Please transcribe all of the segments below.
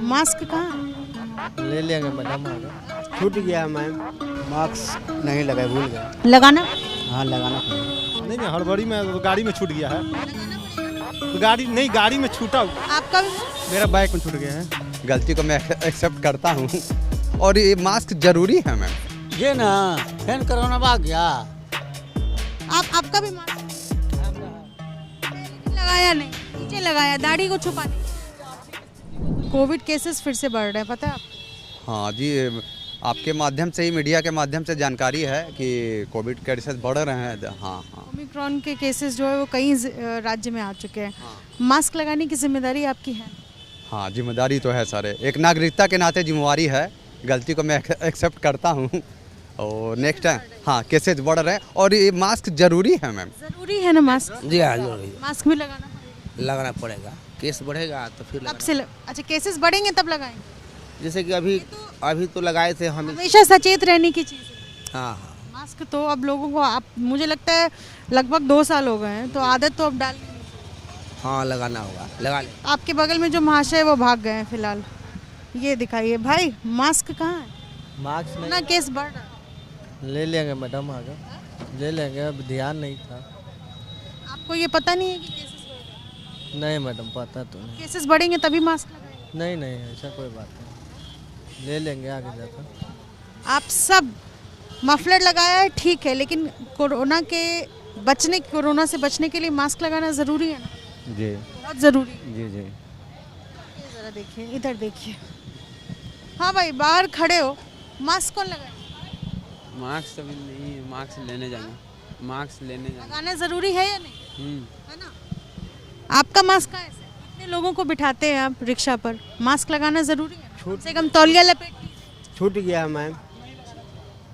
Mask कहाँ है? ले लेंगे मैडम आगे। छूट गया मैम, मास्क नहीं लगाए, भूल गए। लगाना हाँ लगाना पड़ेगा। नहीं हड़बड़ी में गाड़ी में छूट गया है। तो गाड़ी में छूटा। आपका भी? मेरा बाइक में छूट गया है। गलती को मैं एक्सेप्ट करता हूँ और ये मास्क जरूरी है मैम। ये ना फैन कोरोना भाग गया। आपका भी मास्क लगाया नहीं, नीचे लगाया, दाढ़ी को छुपा नहीं। कोविड केसेस फिर से बढ़ रहे हैं, पता है आपको? हाँ जी, आपके माध्यम से ही, मीडिया के माध्यम से जानकारी है कि कोविड केसेस बढ़ रहे हैं। हाँ हाँ, ओमिक्रॉन के केसेस जो है वो कई राज्य में आ चुके हैं। मास्क लगाने की जिम्मेदारी आपकी है? हाँ जिम्मेदारी तो है सर, एक नागरिकता के नाते जिम्मेवारी है। गलती को मैं एक्सेप्ट करता हूँ और नेक्स्ट टाइम हाँ केसेस बढ़ रहे हैं और ये मास्क जरूरी है मैम। जरूरी है ना मास्क? जी हाँ जरूरी मास्क भी लगाना पड़ेगा। लगाना पड़ेगा। केस बढ़ेगा तो फिर तब से अच्छा, केसेस बढ़ेंगे तब लगाएंगे? जैसे कि अभी तो लगाए थे हम। हमेशा सचेत रहने की चीज़ है। हाँ हाँ मास्क तो अब लोगों को, आप मुझे लगता है लगभग 2 साल हो गए हैं, तो आदत तो अब डाल। हाँ लगाना होगा, लगा ले। आपके बगल में जो महाशय है वो भाग गए हैं फिलहाल। ये दिखाइए भाई, मास्क कहाँ है? मास्क ना केस बढ़ रहा है। ले लेंगे मैडम आगे, ले लेंगे। अब ध्यान नहीं था। आपको ये पता नहीं है कि केसेस बढ़ रहे हैं? नहीं मैडम पता तो नहीं। केसेस बढ़ेंगे तभी मास्क लगाएंगे। नहीं नहीं ऐसा कोई बात नहीं, ले लेंगे आगे जाकर। आप सब मफलर लगाया है ठीक है, लेकिन कोरोना से बचने के लिए मास्क लगाना ज़रूरी है ना? जी बहुत ज़रूरी है। जी जी। ज़रा देखिए, इधर देखिए। हाँ भाई, बाहर खड़े हो, मास्क कौन लगाए? मास्क अभी नहीं, मास्क लेने जाएंगे। मास्क लेने जाएंगे। लगाना ज़रूरी है या नहीं? है ना? आपका मास्क कहाँ है? इतने लोगों को बिठाते हैं आप रिक्शा पर, मास्क लगाना ज़रूरी है? कम से कम तौलिया लपेट लीजिए। छूट गया मैम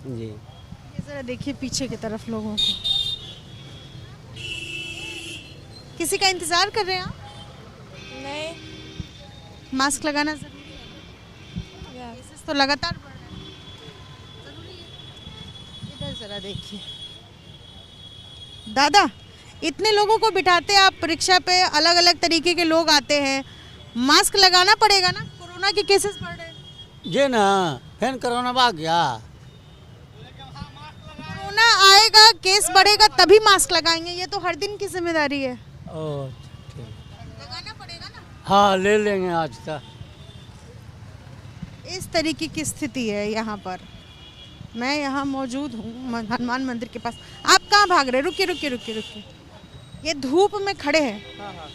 जी। ये ज़रा देखिए पीछे की तरफ लोगों को। किसी का इंतज़ार कर रहे हैं आप? नहीं। मास्क लगाना ज़रूरी है? केसेस तो लगातार बढ़ रहे हैं, ज़रूरी है। इधर ज़रा देखिए। दादा, इतने लोगों को बिठाते आप रिक्शा पे, अलग अलग तरीके के लोग आते हैं, मास्क लगाना पड़ेगा ना? कोरोना के केसेस बढ़ रहे हैं। ये ना फैन कोरोना भाग गया। कोरोना आएगा, केस बढ़ेगा तभी मास्क लगाएंगे, ये तो हर दिन की जिम्मेदारी है। ओह ठीक। लगाना पड़ेगा ना? हाँ ले लेंगे आज तक। इस तरीके की स्थिति है यहाँ पर। मैं यहाँ मौजूद हूँ हनुमान मंदिर के पास। आप कहाँ भाग रहे? रुकिए रुकिए रुकिए रुकिए। ये धूप में खड़े हैं।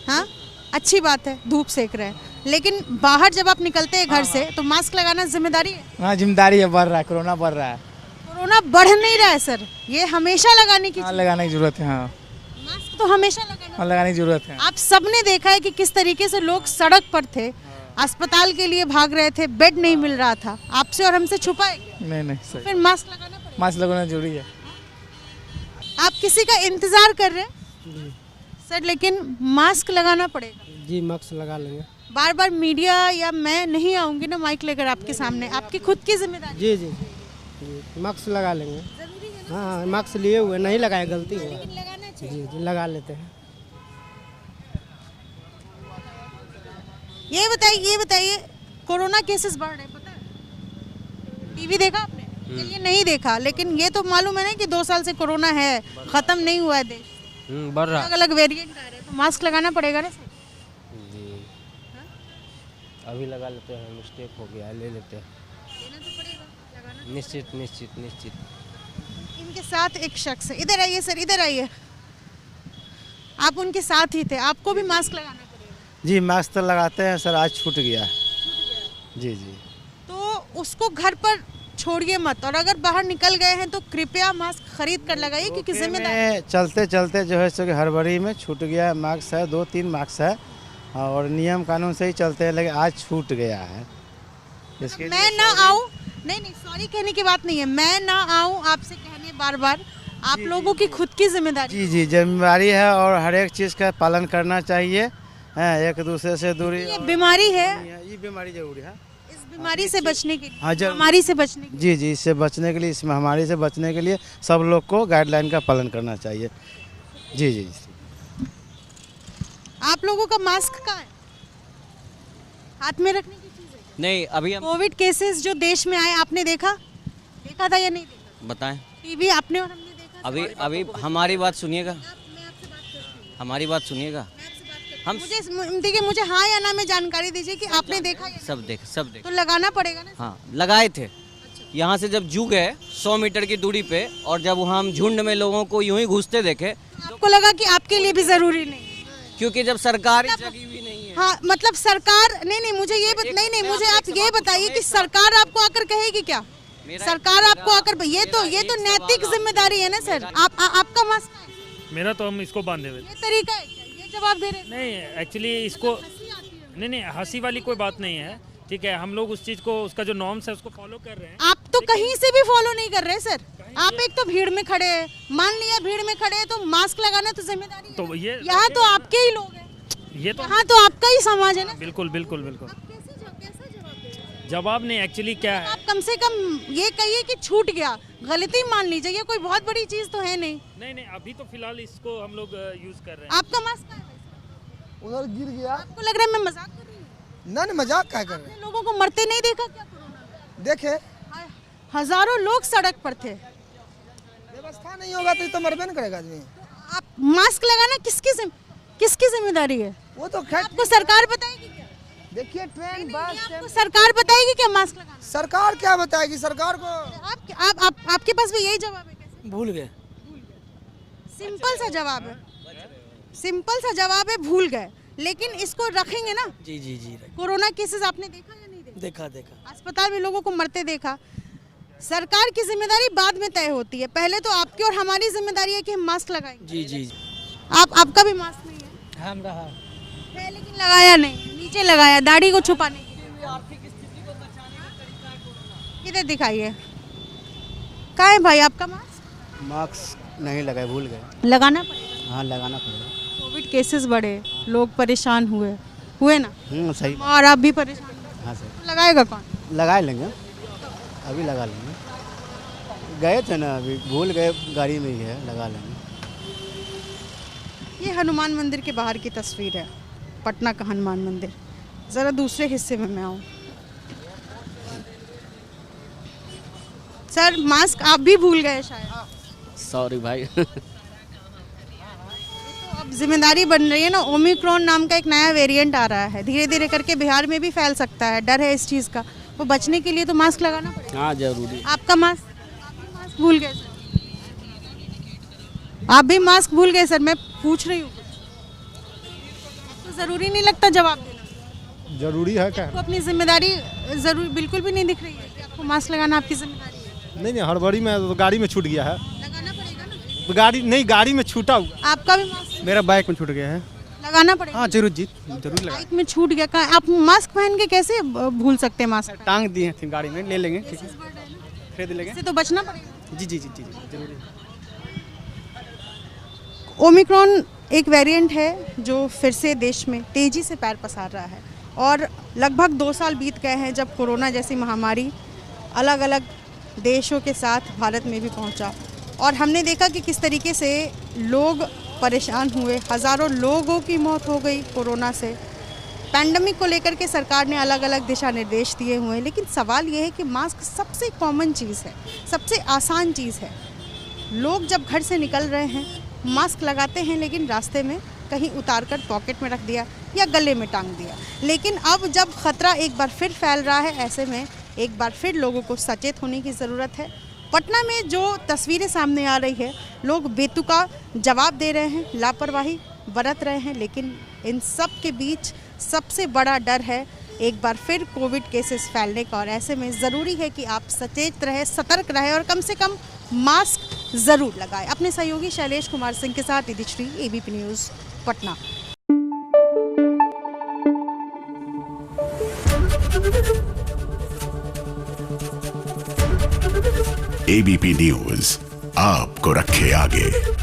हाँ, अच्छी बात है, धूप सेक रहे हैं, लेकिन बाहर जब आप निकलते हैं घर से तो मास्क लगाना जिम्मेदारी है। हाँ जिम्मेदारी है, बढ़ रहा है, कोरोना बढ़ रहा है। कोरोना बढ़ नहीं रहा है सर, ये हमेशा लगाने की हाँ चीज़। लगाने की जरूरत है। हाँ मास्क तो हमेशा लगाना। हाँ लगाने की जरूरत है। आप सबने देखा है कि किस तरीके से लोग सड़क पर थे, अस्पताल के लिए भाग रहे थे, बेड नहीं मिल रहा था, आपसे और हमसे छुपाएंगे? नहीं नहीं सही, फिर मास्क लगाना पड़ेगा। मास्क लगाना जरूरी है। आप किसी का इंतजार कर रहे हैं सर, लेकिन मास्क लगाना पड़ेगा। जी मास्क लगा लेंगे। बार बार मीडिया या मैं नहीं आऊंगी ना माइक लेकर आपके सामने, आपकी खुद की जिम्मेदारी। जी जी जी मास्क लगा लेंगे। हाँ मास्क लिए हुए नहीं लगाए, गलती हुआ। लगाना चाहिए। जी जी लगा लेते हैं। ये बताइए, कोरोना केसेस बढ़ रहे हैं, पता है? टीवी देखा आपने? चलिए नहीं देखा, लेकिन ये तो मालूम है ना कि 2 साल से कोरोना है, खत्म नहीं हुआ है देश। बढ़ रहा। अलग अलग वेरिएंट आ रहे हैं, तो मास्क लगाना पड़ेगा ना। जी अभी लगा लेते हैं, मिस्टेक हो गया, ले लेते हैं। लेना तो पड़ेगा, लगाना। निश्चित निश्चित निश्चित। इनके साथ एक शख्स है, इधर आइए सर, इधर आइए। आप उनके साथ ही थे, आपको भी मास्क लगाना पड़ेगा। जी मास्क तो लगाते हैं सर, आज छूट गया। जी जी। तो उसको घर पर छोड़िए मत, और अगर बाहर निकल गए हैं तो कृपया मास्क खरीद कर लगाइए, क्योंकि जिम्मेदारी। चलते चलते जो है सो कि हड़बड़ी में छूट गया। मास्क है, 2-3 मास्क है और नियम कानून से ही चलते हैं, लेकिन आज छूट गया है। इसके मैं ना आऊं, नहीं सॉरी कहने की बात नहीं है, मैं ना आऊं आपसे कहने बार बार, आप लोगों की खुद की जिम्मेदारी। जी जी जिम्मेदारी है और हर एक चीज़ का पालन करना चाहिए। एक दूसरे से दूरी। ये बीमारी है, ये बीमारी जरूरी है। इस बीमारी से बचने के लिए, हाँ, महामारी से बचने के लिए। जी जी इससे बचने के लिए, इस महामारी से बचने के लिए सब लोग को गाइडलाइन का पालन करना चाहिए। जी जी। आप लोगों का मास्क कहाँ है? हाथ में रखने की चीज़ है क्या? नहीं अभी हम कोविड केसेस जो देश में आए आपने देखा था या नहीं देखा? बताएं। टीवी आपने और हमने देखा। अभी हमारी बात सुनिएगा, हमारी बात सुनिएगा। हम मुझे हाँ या ना में जानकारी दीजिए कि आपने देखा या सब देख तो लगाना पड़ेगा ना। हाँ लगाए थे। यहाँ से जब जू गए 100 मीटर की दूरी पे, और जब वहाँ हम झुंड में लोगों को यूं ही घुसते देखे, आपको लगा कि आपके लिए भी जरूरी नहीं? क्योंकि जब सरकार ही जगी हुई नहीं है। हाँ मतलब सरकार नहीं मुझे ये नहीं मुझे आप ये बताइए कि सरकार आपको आकर कहेगी क्या? सरकार आपको आकर ये तो नैतिक जिम्मेदारी है ना सर। आपका मास्क मेरा तो हम इसको बांधे हुए। ये तरीका है क्या? ये जवाब दे रहे हैं? नहीं एक्चुअली इसको नहीं हंसी वाली कोई बात नहीं है, ठीक है। हम लोग उस चीज को, उसका जो नॉर्म्स है उसको फॉलो कर रहे हैं। आप तो कहीं से भी फॉलो नहीं कर रहे सर। आप एक तो भीड़ में खड़े हैं, मान लिया भीड़ में खड़े हैं तो मास्क लगाना तो जिम्मेदारी है। तो ये यहाँ तो आपके ही लोग हैं, ये तो यहाँ तो आपका ही समाज है ना। बिल्कुल बिल्कुल बिल्कुल जवाब नहीं एक्चुअली क्या है। आप कम से कम ये कहिए कि छूट गया, गलती मान लीजिए, ये कोई बहुत बड़ी चीज तो है नहीं। नहीं अभी तो फिलहाल इसको हम लोग यूज कर रहे हैं। आपका मास्क कहाँ है? उधर गिर गया। आपको लग रहा है मैं मजाक कर रही हूँ? ना मजाक क्या कर रहे हैं? लोगों को मरते नहीं देखा क्या कोरोना? देखे हजारों लोग सड़क पर थे। व्यवस्था नहीं होगा तो मरबे न करेगा आदमी। आप मास्क लगाना किसकी जिम्मेदारी है? वो तो खैर आपको सरकार बताएगी क्या? देखिए ट्रेन बस आपको सरकार बताएगी क्या मास्क लगाना? सरकार क्या बताएगी? सरकार को आपके पास भी यही जवाब है? कैसे भूल गए। सिंपल सा जवाब है, सिंपल सा जवाब है, भूल गए। लेकिन इसको रखेंगे ना। जी कोरोना केसेस आपने देखा या नहीं देखा? देखा। अस्पताल में लोगों को मरते देखा। सरकार की जिम्मेदारी बाद में तय होती है, पहले तो आपकी और हमारी जिम्मेदारी है कि हम मास्क लगाएंगे। जी आपका भी मास्क नहीं है? हम रहा है लेकिन लगाया नहीं, नीचे लगाया दाढ़ी को छुपाने के लिए। किधर दिखाइए, कहाँ है भाई आपका मास्क? मास्क नहीं लगाए, भूल गए। लगाना पड़ेगा। हाँ लगाना पड़ेगा। कोविड केसेस बढ़े, लोग परेशान हुए ना। सही। और आप भी परेशान हुए। हाँ सर। लगाएगा कौन? लगा लेंगे, अभी लगा लेंगे। गए थे ना, अभी भूल गए, गाड़ी में ही है, लगा लेंगे। ये हनुमान मंदिर के बाहर की तस्वीर है, पटना का हनुमान मंदिर। ज़रा दूसरे हिस्से में मैं आऊँ। सर मास्क आप भी भूल गए शायद। सॉरी भाई। तो अब जिम्मेदारी बन रही है ना। ओमिक्रॉन नाम का एक नया वेरिएंट आ रहा है, धीरे धीरे करके बिहार में भी फैल सकता है, डर है इस चीज़ का। वो बचने के लिए तो मास्क लगाना पड़ेगा। हाँ जरूरी। आपका मास्क भूल गए सर? आप भी मास्क भूल गए सर? मैं पूछ रही हूँ, तो ज़रूरी नहीं लगता जवाब देना? जरूरी है क्या? आपको अपनी जिम्मेदारी जरूर बिल्कुल भी नहीं दिख रही है कि आपको मास्क लगाना आपकी जिम्मेदारी है? नहीं हड़बड़ी में तो गाड़ी में छूट गया है। लगाना पड़ेगा ना। गाड़ी में छूटा हुआ। आपका भी मास्क मेरा बाइक में छूट गया है। लगाना पड़ेगा। हाँ जरूर लगा। बाइक में छूट गया, कहाँ? आप मास्क पहन के कैसे भूल सकते हैं मास्क? टांग दिए थे गाड़ी में, ले लेंगे, ठीक है, खरीद लेंगे। इससे तो बचना पड़ेगा। जी जरूरी। ओमिक्रॉन एक वेरिएंट है जो फिर से देश में तेज़ी से पैर पसार रहा है, और लगभग 2 साल बीत गए हैं जब कोरोना जैसी महामारी अलग अलग देशों के साथ भारत में भी पहुंचा, और हमने देखा कि किस तरीके से लोग परेशान हुए। हज़ारों लोगों की मौत हो गई कोरोना से। पैंडमिक को लेकर के सरकार ने अलग अलग दिशा निर्देश दिए हुए हैं, लेकिन सवाल ये है कि मास्क सबसे कॉमन चीज़ है, सबसे आसान चीज़ है। लोग जब घर से निकल रहे हैं मास्क लगाते हैं, लेकिन रास्ते में कहीं उतार कर पॉकेट में रख दिया या गले में टांग दिया। लेकिन अब जब ख़तरा एक बार फिर फैल रहा है, ऐसे में एक बार फिर लोगों को सचेत होने की ज़रूरत है। पटना में जो तस्वीरें सामने आ रही है, लोग बेतुका जवाब दे रहे हैं, लापरवाही बरत रहे हैं, लेकिन इन सब के बीच सबसे बड़ा डर है एक बार फिर कोविड केसेस फैलने का। और ऐसे में ज़रूरी है कि आप सचेत रहें, सतर्क रहें और कम से कम मास्क ज़रूर लगाएं। अपने सहयोगी शैलेश कुमार सिंह के साथ इदिश्री, ABP news, Patna. ABP news आपको रखे आगे।